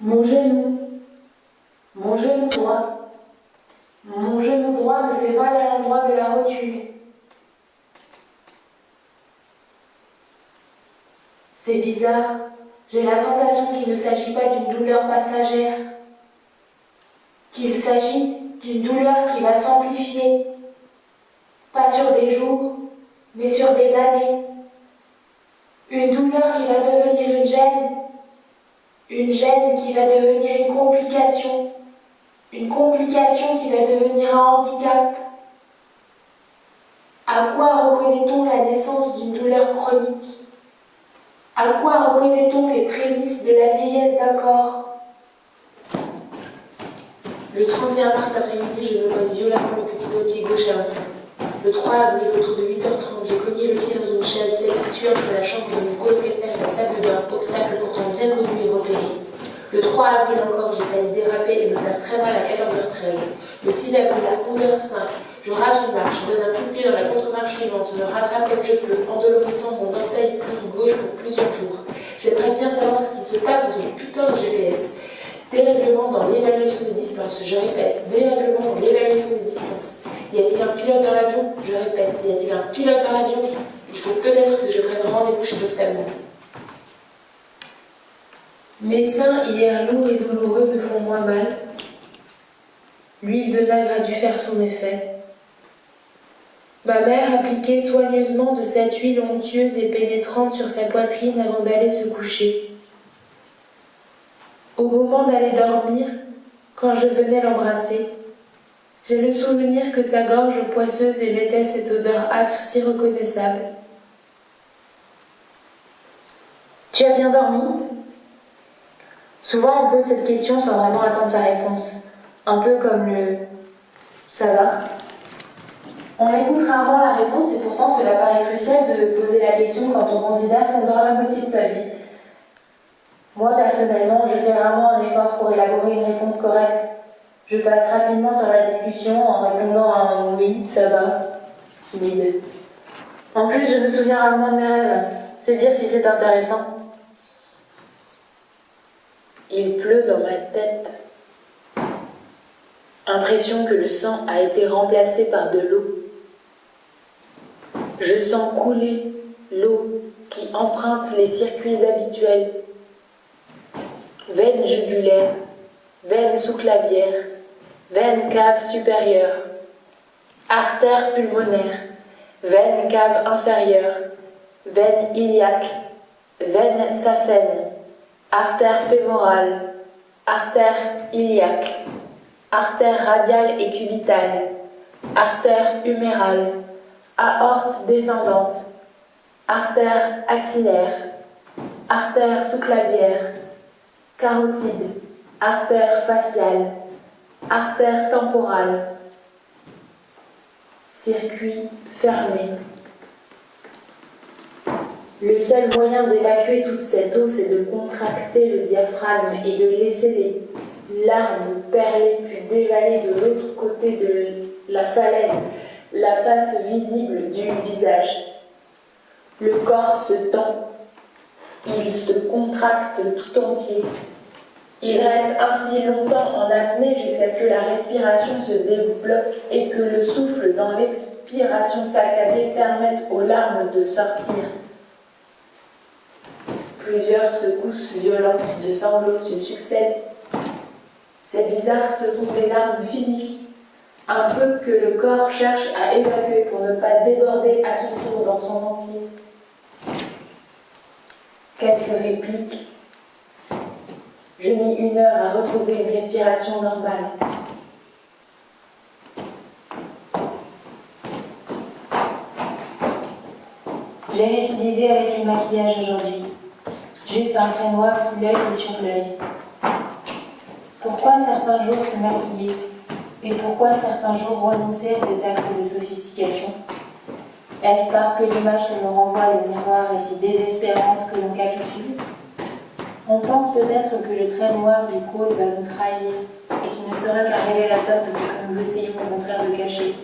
Mon genou. Mon genou droit. Mon genou droit me fait mal à l'endroit de la rotule. C'est bizarre. J'ai la sensation qu'il ne s'agit pas d'une douleur passagère. Qu'il s'agit d'une douleur qui va s'amplifier. Pas sur des jours, mais sur des années. Une douleur qui va devenir une gêne. Une gêne qui va devenir une complication. Une complication qui va devenir un handicap. À quoi reconnaît-on la naissance d'une douleur chronique? À quoi reconnaît-on les prémices de la vieillesse d'un corps? Le 31 mars après-midi, je me cogne violemment le petit doigt pied gauche à l'enceinte. Le 3 avril, autour de 8h30, j'ai cogné le pied dans une chaise, celle située entre la chambre de mon colocataire et la salle de bain, obstacle pourtant bien connu et repéré. Le 3 avril encore, j'ai failli déraper et me faire très mal à 14h13. Le 6 avril à 11h05, je rate une marche, je donne un coup de pied dans la contre-marche suivante, me rattrape comme je peux, endolorisant mon orteil gauche pour plusieurs jours. J'aimerais bien savoir ce qui se passe dans ce putain de GPS. Dérèglement dans l'évaluation des distances, je répète, dérèglement dans l'évaluation des distances. Y a-t-il un pilote dans l'avion? Je répète, y a-t-il un pilote dans l'avion? Il faut peut-être que je prenne rendez-vous chez l'ophtalmo. Mes seins, hier lourds et douloureux, me font moins mal. L'huile de nacre a dû faire son effet. Ma mère appliquait soigneusement de cette huile onctueuse et pénétrante sur sa poitrine avant d'aller se coucher. Au moment d'aller dormir, quand je venais l'embrasser, j'ai le souvenir que sa gorge poisseuse émettait cette odeur âcre si reconnaissable. Tu as bien dormi? Souvent on pose cette question sans vraiment attendre sa réponse. Un peu comme le « ça va ». On écoute rarement la réponse et pourtant cela paraît crucial de poser la question quand on considère qu'on dort la moitié de sa vie. Moi personnellement, je fais rarement un effort pour élaborer une réponse correcte. Je passe rapidement sur la discussion en répondant à un « oui, ça va », timide. En plus, je me souviens rarement de mes rêves. C'est dire si c'est intéressant. Il pleut dans ma tête. Impression que le sang a été remplacé par de l'eau. Je sens couler l'eau qui emprunte les circuits habituels. Veine jugulaire, veine sous-clavière, veine cave supérieure, artère pulmonaire, veine cave inférieure, veine iliaque, veine saphène, artère fémorale, artère iliaque, artère radiale et cubitale, artère humérale, aorte descendante, artère axillaire, artère sous-clavière, carotide, artère faciale, artère temporale, circuit fermé. Le seul moyen d'évacuer toute cette eau, c'est de contracter le diaphragme et de laisser les larmes perler puis dévaler de l'autre côté de la falaise, la face visible du visage. Le corps se tend, il se contracte tout entier. Il reste ainsi longtemps en apnée jusqu'à ce que la respiration se débloque et que le souffle dans l'expiration saccadée permette aux larmes de sortir. Plusieurs secousses violentes de sanglots se succèdent. C'est bizarre, ce sont des larmes physiques. Un truc que le corps cherche à évacuer pour ne pas déborder à son tour dans son entier. Quelques répliques. Je mis 1 heure à retrouver une respiration normale. J'ai récidivé avec le maquillage aujourd'hui. Juste un trait noir sous l'œil et sur l'œil. Pourquoi certains jours se maquiller? Et pourquoi certains jours renoncer à cet acte de sophistication? Est-ce parce que l'image que me renvoie le miroir est si désespérante que l'on capitule? On pense peut-être que le trait noir du col va nous trahir et qu'il ne sera qu'un révélateur de ce que nous essayons au contraire de cacher,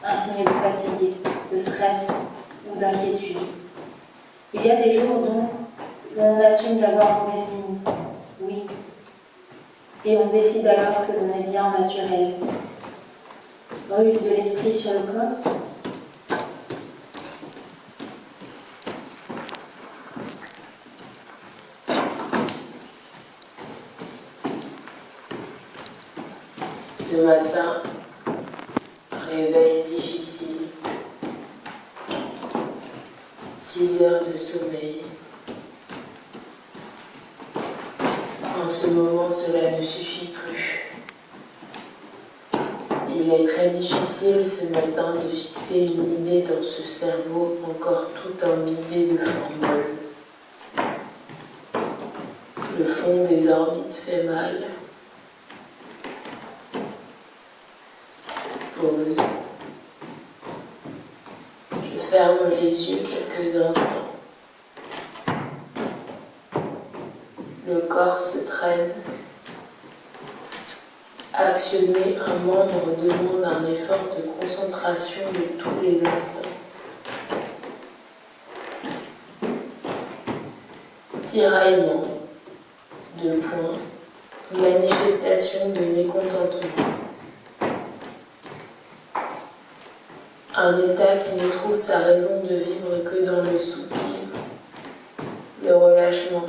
un signe de fatigue, de stress ou d'inquiétude. Il y a des jours donc où on assume d'avoir mauvaise mine, oui, et on décide alors que l'on est bien naturel. Ruse de l'esprit sur le corps. Ce matin, réveil difficile, 6 heures de sommeil. En ce moment, cela ne suffit plus. Il est très difficile ce matin de fixer une idée dans ce cerveau encore tout imbibé de formules. Le fond des orbites fait mal. Pause. Je ferme les yeux quelques instants. Le corps se traîne. Actionner un membre demande un effort de concentration de tous les instants. Tiraillement, 2 points, manifestation de mécontentement. Un état qui ne trouve sa raison de vivre que dans le soupir, le relâchement,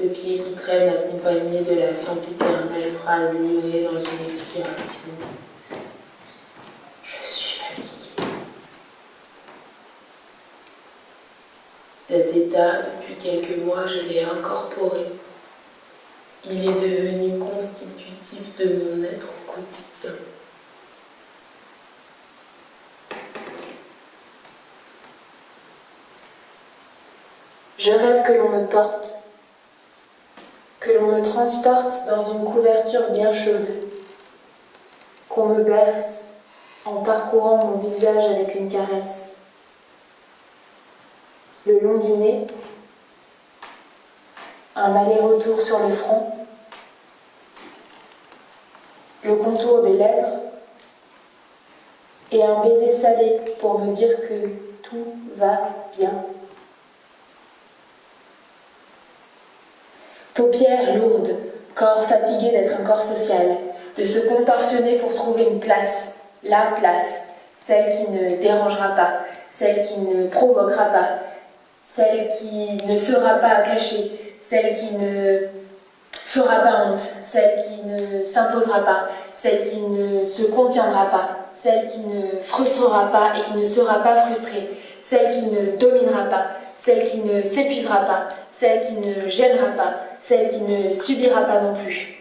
le pied qui traîne accompagné de la sempiternelle phrase livrée dans une expiration. Je suis fatiguée. Cet état, depuis quelques mois, je l'ai incorporé. Il est devenu constitutif de mon être au quotidien. Je rêve que l'on me porte, que l'on me transporte dans une couverture bien chaude, qu'on me berce en parcourant mon visage avec une caresse. Le long du nez, un aller-retour sur le front, le contour des lèvres et un baiser salé pour me dire que tout va bien. Paupières lourdes, corps fatigué d'être un corps social, de se contorsionner pour trouver une place, la place, celle qui ne dérangera pas, celle qui ne provoquera pas, celle qui ne sera pas cachée, celle qui ne fera pas honte, celle qui ne s'imposera pas, celle qui ne se contiendra pas, celle qui ne frustrera pas et qui ne sera pas frustrée, celle qui ne dominera pas, celle qui ne s'épuisera pas, celle qui ne gênera pas, celle qui ne subira pas non plus.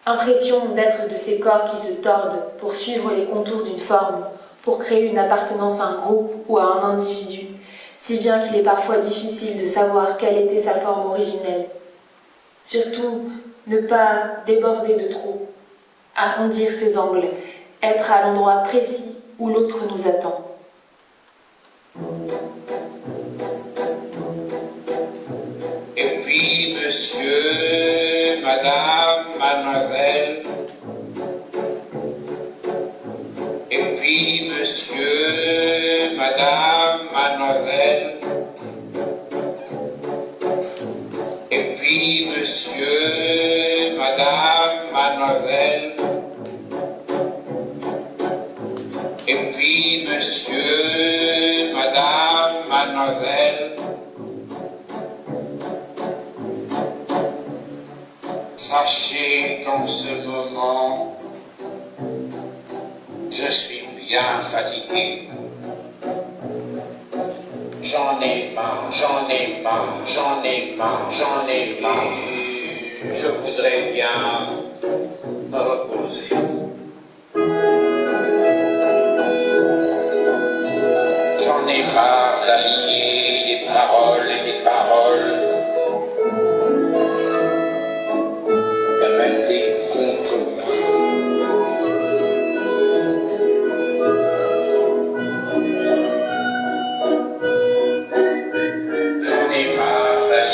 Impression d'être de ces corps qui se tordent pour suivre les contours d'une forme, pour créer une appartenance à un groupe ou à un individu, si bien qu'il est parfois difficile de savoir quelle était sa forme originelle. Surtout, ne pas déborder de trop, arrondir ses angles, être à l'endroit précis où l'autre nous attend. Et puis, monsieur, madame, mademoiselle. Et puis, monsieur, madame, mademoiselle. Et puis, monsieur, madame, mademoiselle. Et puis, monsieur, madame, mademoiselle. Sachez qu'en ce moment, je suis bien fatigué. J'en ai marre, j'en ai marre, j'en ai marre, j'en ai marre. Je voudrais bien me reposer. J'en ai marre d'aligner des paroles et des paroles. Et même des